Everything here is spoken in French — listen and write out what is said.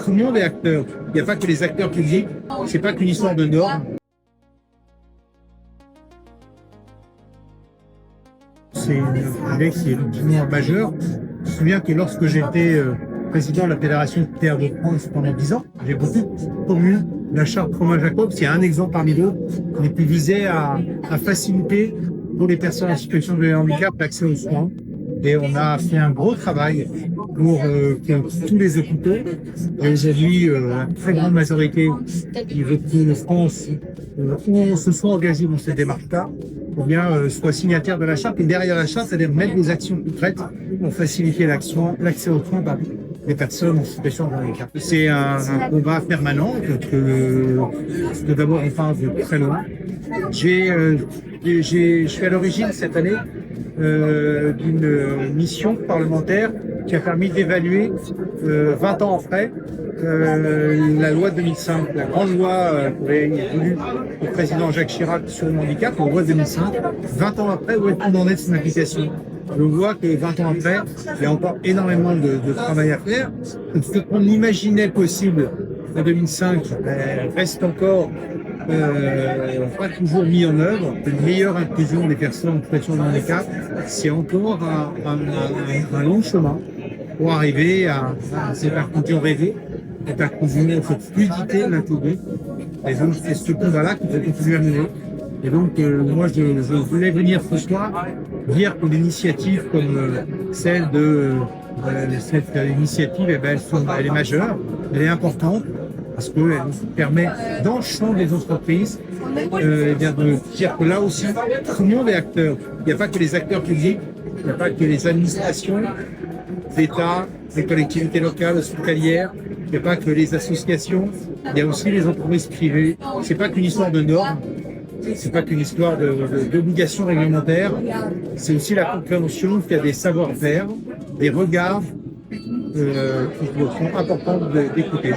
Tout le monde est acteur. Il n'y a pas que les acteurs publics. C'est pas qu'une histoire de normes. C'est un sujet qui est absolument majeur. Je me souviens que lorsque j'étais président de la Fédération de Terre de France pendant 10 ans, j'ai beaucoup promu la charte Romain-Jacob. C'est un exemple parmi d'autres qui visait à faciliter pour les personnes en situation de handicap l'accès aux soins. Et on a fait un gros travail pour que tous les hôpitaux, et aujourd'hui la très grande majorité des hôpitaux de France se sont engagés dans cette démarche-là, ou bien soient signataires de la charte. Et derrière la charte, c'est-à-dire mettre des actions concrètes pour faciliter l'accès aux soins par des personnes en situation de handicap. C'est un combat permanent, que d'abord on parle de très loin. Je suis à l'origine cette année d'une mission parlementaire qui a permis d'évaluer 20 ans après la loi de 2005, la grande loi voulue au président Jacques Chirac sur le handicap, la loi de 2005. 20 ans après, où est-on en est de son application? On voit que 20 ans après, il y a encore énormément de travail à faire. Ce qu'on imaginait possible en 2005 reste encore pas toujours mis en œuvre. Une meilleure inclusion des personnes en situation de handicap, c'est encore un long chemin pour arriver à cette inclusion rêvée, cette inclusion, cette fluidité de l'inclusion. Et donc, c'est ce combat-là qui va continuer à mener. Et donc, moi, je voulais venir ce soir dire que l'initiative comme celle de cette initiative, eh ben, elle est majeure, elle est importante, parce qu'elle nous permet, dans le champ des entreprises, de dire que là aussi, tout le monde est acteur. Il n'y a pas que les acteurs publics, il n'y a pas que les administrations, l'État, les collectivités locales, hospitalières, il n'y a pas que les associations, il y a aussi les entreprises privées. C'est pas qu'une histoire de normes, c'est pas qu'une histoire d'obligations réglementaires, c'est aussi la compréhension qu'il y a des savoir-faire, des regards qui sont importants d'écouter.